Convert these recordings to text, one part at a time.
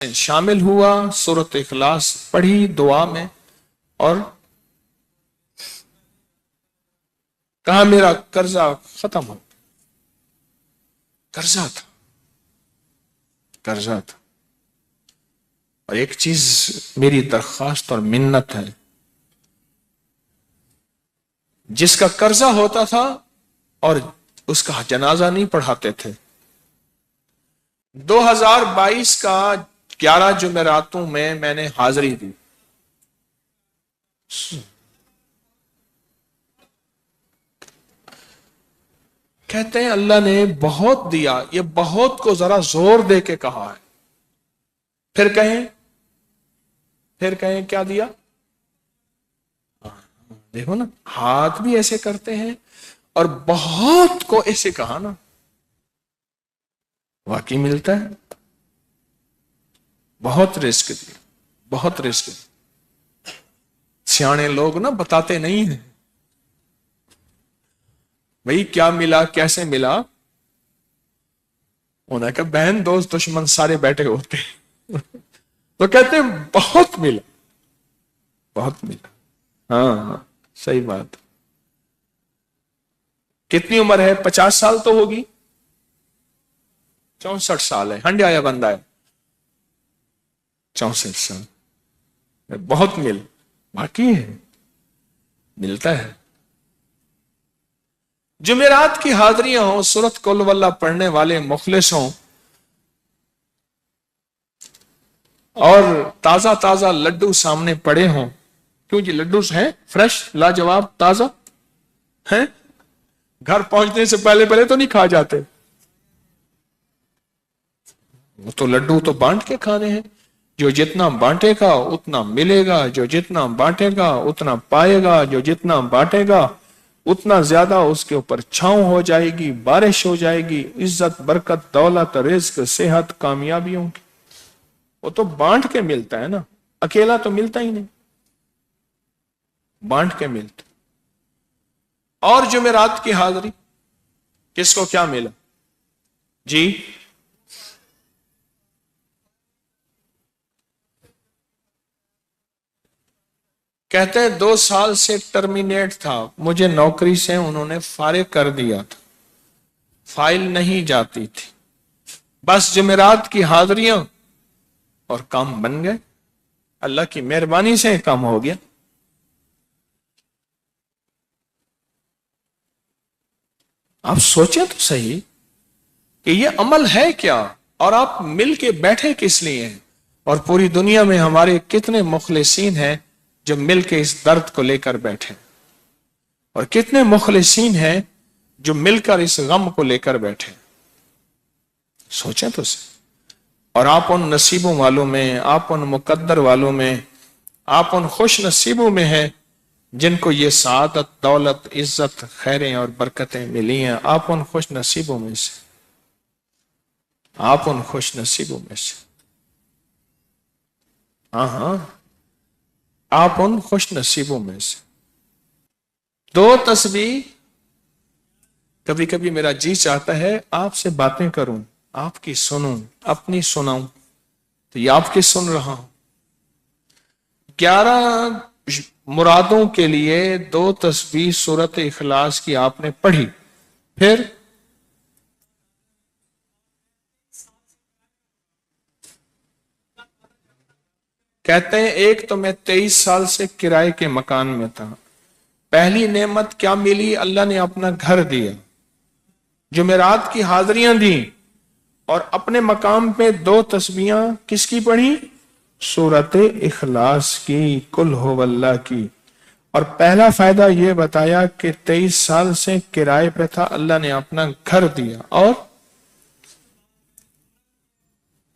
شامل ہوا، سورۃ اخلاص پڑھی دعا میں اور کہا میرا قرضہ ختم ہو. قرضہ تھا. اور ایک چیز میری درخواست اور منت ہے، جس کا قرضہ ہوتا تھا اور اس کا جنازہ نہیں پڑھاتے تھے، 2022 کا 11 جمعراتوں میں نے حاضری دی. کہتے ہیں اللہ نے بہت دیا، یہ بہت کو ذرا زور دے کے کہا ہے. پھر کہیں کیا دیا؟ دیکھو نا، ہاتھ بھی ایسے کرتے ہیں اور بہت کو ایسے کہا نا، واقعی ملتا ہے. بہت رزق دیا، بہت رزق دیا. سیانے لوگ نا بتاتے نہیں ہیں بھئی کیا ملا، کیسے ملا. انہوں نے کہا بہن دوست دشمن سارے بیٹھے ہوتے ہیں تو کہتے ہیں بہت ملا، بہت ملا. ہاں صحیح بات. کتنی عمر ہے؟ 50 سال تو ہوگی، 64 سال ہے. ہنڈیا یا بندہ ہے؟ 64 سال. بہت باقی ہے، ملتا ہے. جمعرات کی حاضریاں ہوں، سورۃ قل ہو اللہ پڑھنے والے مخلص ہوں، اور تازہ تازہ لڈو سامنے پڑے ہوں. کیوں جی؟ لڈو ہیں فریش، لاجواب، تازہ ہیں. گھر پہنچنے سے پہلے تو نہیں کھا جاتے، وہ تو لڈو تو بانٹ کے کھانے ہیں. جو جتنا بانٹے گا اتنا ملے گا، جو جتنا بانٹے گا اتنا پائے گا، جو جتنا بانٹے گا اتنا زیادہ اس کے اوپر چھاؤں ہو جائے گی، بارش ہو جائے گی، عزت، برکت، دولت، رزق، صحت، کامیابیوں کی. وہ تو بانٹ کے ملتا ہے نا، اکیلا تو ملتا ہی نہیں، بانٹ کے ملتا. اور جمعرات کی حاضری کس کو کیا ملا جی؟ کہتے ہیں 2 سال سے ٹرمینیٹ تھا، مجھے نوکری سے انہوں نے فارغ کر دیا تھا، فائل نہیں جاتی تھی. بس جمعرات کی حاضریاں اور کام بن گئے، اللہ کی مہربانی سے کام ہو گیا. آپ سوچیں تو صحیح کہ یہ عمل ہے کیا، اور آپ مل کے بیٹھے کس لیے ہیں. اور پوری دنیا میں ہمارے کتنے مخلصین ہیں جو مل کے اس درد کو لے کر بیٹھے، اور کتنے مخلصین ہیں جو مل کر اس غم کو لے کر بیٹھے. سوچیں تو صحیح. اور آپ ان نصیبوں والوں میں، آپ ان مقدر والوں میں، آپ ان خوش نصیبوں میں ہیں جن کو یہ سعادت، دولت، عزت، خیریں اور برکتیں ملی ہیں. آپ ان خوش نصیبوں میں سے، آپ ان خوش نصیبوں میں سے. ہاں آپ ان خوش نصیبوں میں سے. 2 تسبیح. کبھی کبھی میرا جی چاہتا ہے آپ سے باتیں کروں، آپ کی سنوں، اپنی سناؤں، تو یہ آپ کی سن رہا ہوں. 11 مرادوں کے لیے 2 تسبیح سورۃ اخلاص کی آپ نے پڑھی. پھر کہتے ہیں ایک تو میں 23 سال سے کرائے کے مکان میں تھا. پہلی نعمت کیا ملی؟ اللہ نے اپنا گھر دیا، جمعرات کی حاضریاں دیں، اور اپنے مقام پہ 2 تسبیحاں کس کی پڑھی؟ سورۃ اخلاص کی، قل ہو اللہ کی. اور پہلا فائدہ یہ بتایا کہ 23 سال سے کرائے پہ تھا، اللہ نے اپنا گھر دیا. اور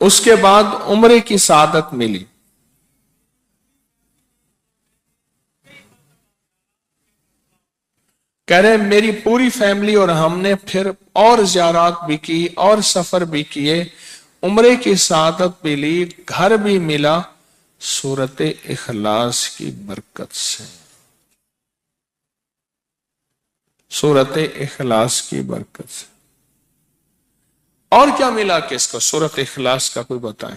اس کے بعد عمرے کی سعادت ملی. کہہ رہے میری پوری فیملی اور ہم نے پھر اور زیارات بھی کی اور سفر بھی کیے، عمرے کی سعادت بھی لی، گھر بھی ملا، سورۃ اخلاص کی برکت سے. سورۃ اخلاص کی برکت سے. اور کیا ملا کس کو؟ سورۃ اخلاص کا کوئی بتائیں.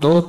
2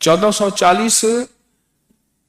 1440।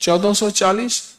1440।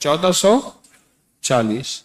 1440।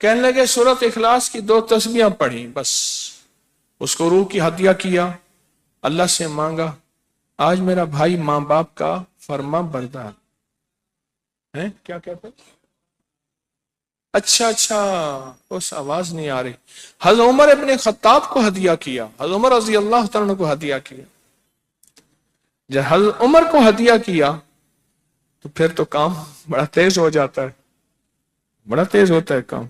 کہنے لگے سورت اخلاص کی 2 تسبیحاں پڑھی بس، اس کو روح کی ہدیہ کیا، اللہ سے مانگا، آج میرا بھائی ماں باپ کا فرما بردار ہے۔ کیا کہتے ہیں؟ اچھا اس آواز نہیں آ رہی۔ حضرت عمر ابن خطاب کو ہدیہ کیا، حضرت عمر رضی اللہ تعالیٰ کو ہدیہ کیا۔ جب حضرت عمر کو ہدیہ کیا تو پھر تو کام بڑا تیز ہو جاتا ہے، بڑا تیز ہوتا ہے کام۔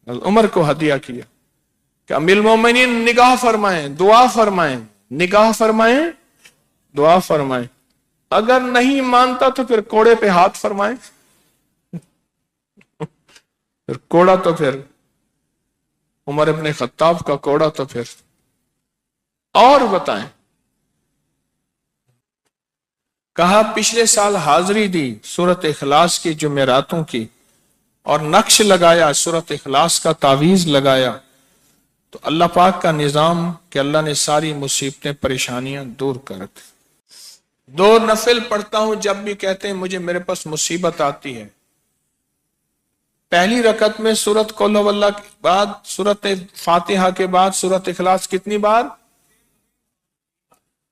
حضرت عمر کو ہدیہ کیا کہ امیر المومنین نگاہ فرمائیں، دعا فرمائیں، نگاہ فرمائیں، دعا فرمائیں، اگر نہیں مانتا تو پھر کوڑے پہ ہاتھ فرمائیں، پھر کوڑا تو پھر عمر ابن خطاب کا کوڑا تو پھر اور بتائیں۔ کہا پچھلے سال حاضری دی سورت اخلاص کی جمعراتوں کی، اور نقش لگایا سورت اخلاص کا، تعویذ لگایا، تو اللہ پاک کا نظام کہ اللہ نے ساری مصیبتیں پریشانیاں دور کر دی۔ 2 نفل پڑھتا ہوں جب بھی کہتے ہیں مجھے میرے پاس مصیبت آتی ہے۔ پہلی رکعت میں سورت قل ہو اللہ کے بعد، سورت فاتحہ کے بعد سورت اخلاص کتنی بار؟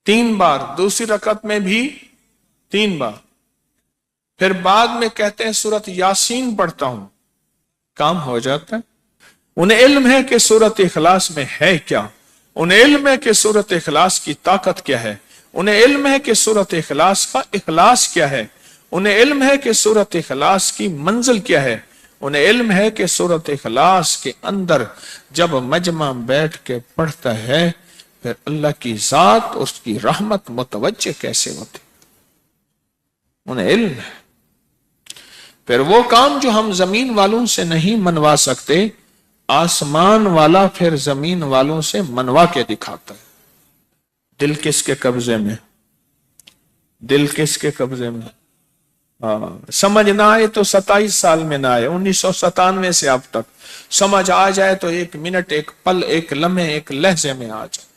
3 بار۔ دوسری رکعت میں بھی 3 بار۔ پھر بعد میں کہتے ہیں سورت یاسین پڑھتا ہوں، کام ہو جاتا ہے۔ انہیں علم ہے کہ سورت اخلاص میں ہے کیا، انہیں علم ہے کہ سورت اخلاص کی طاقت کیا ہے، انہیں علم ہے کہ سورت اخلاص کا اخلاص کیا ہے، انہیں علم ہے کہ سورت اخلاص کی منزل کیا ہے، انہیں علم ہے کہ سورت اخلاص کے اندر جب مجمع بیٹھ کے پڑھتا ہے پھر اللہ کی ذات، اس کی رحمت متوجہ کیسے ہوتی، انہیں علم ہے۔ پھر وہ کام جو ہم زمین والوں سے نہیں منوا سکتے، آسمان والا پھر زمین والوں سے منوا کے دکھاتا ہے۔ دل کس کے قبضے میں؟ دل کس کے قبضے میں؟ سمجھ نہ آئے تو 27 سال میں نہ آئے، 1997 سے اب تک سمجھ آ جائے تو 1 منٹ، 1 پل، 1 لمحے، 1 لہجے میں آ جائے۔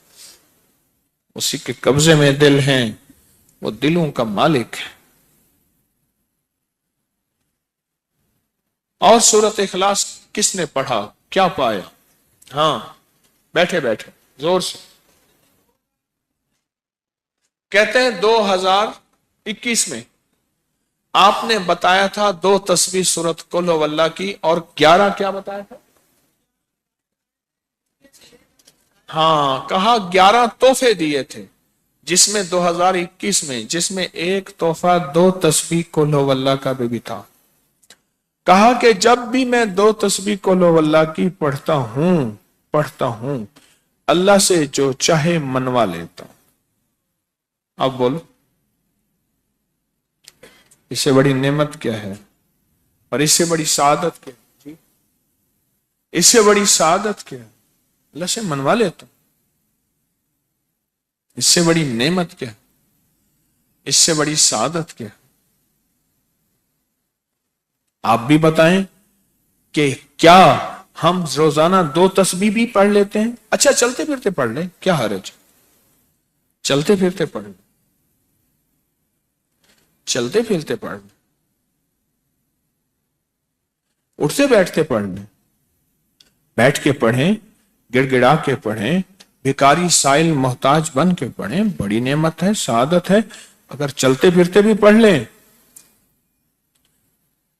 اسی کے قبضے میں دل ہیں، وہ دلوں کا مالک ہے۔ اور سورت اخلاص کس نے پڑھا کیا پایا؟ ہاں بیٹھے بیٹھے زور سے کہتے ہیں 2021 میں آپ نے بتایا تھا 2 تسبیح سورت قل ہو اللہ کی، اور 11 کیا بتایا تھا؟ ہاں کہا 11 تحفے دیے تھے، جس میں 2021 میں جس میں ایک تحفہ 2 تسبیح قل ہو اللہ کا بھی تھا۔ کہا کہ جب بھی میں 2 تسبیح قل ہو اللہ کی پڑھتا ہوں اللہ سے جو چاہے منوا لیتا ہوں۔ اب بولو اس سے بڑی نعمت کیا ہے، اور اس سے بڑی سعادت کیا ہے؟ اس سے بڑی سعادت کیا ہے؟ اللہ سے منوا لیتا ہوں۔ اس سے بڑی نعمت کیا ہے؟ اس سے بڑی سعادت کیا ہے؟ آپ بھی بتائیں کہ کیا ہم روزانہ 2 تسبیح بھی پڑھ لیتے ہیں؟ اچھا چلتے پھرتے پڑھ لیں، کیا حرج؟ چلتے پھرتے پڑھ لیں، چلتے پھرتے پڑھ لیں، اٹھتے بیٹھتے پڑھ لیں، بیٹھ کے پڑھیں، گڑ گڑا کے پڑھیں، بھکاری سائل محتاج بن کے پڑھیں، بڑی نعمت ہے، سعادت ہے اگر چلتے پھرتے بھی پڑھ لیں۔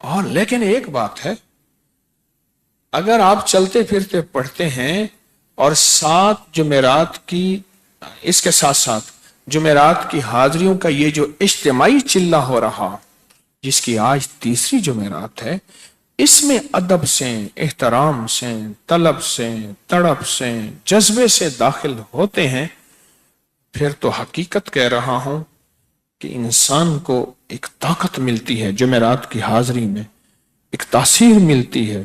اور لیکن ایک بات ہے، اگر آپ چلتے پھرتے پڑھتے ہیں اور 7 جمعرات کی، اس کے ساتھ ساتھ جمعرات کی حاضریوں کا یہ جو اجتماعی چلہ ہو رہا، جس کی آج 3ری جمعرات ہے، اس میں ادب سے، احترام سے، طلب سے، تڑپ سے، جذبے سے داخل ہوتے ہیں، پھر تو حقیقت کہہ رہا ہوں کہ انسان کو ایک طاقت ملتی ہے، جمعرات کی حاضری میں ایک تاثیر ملتی ہے،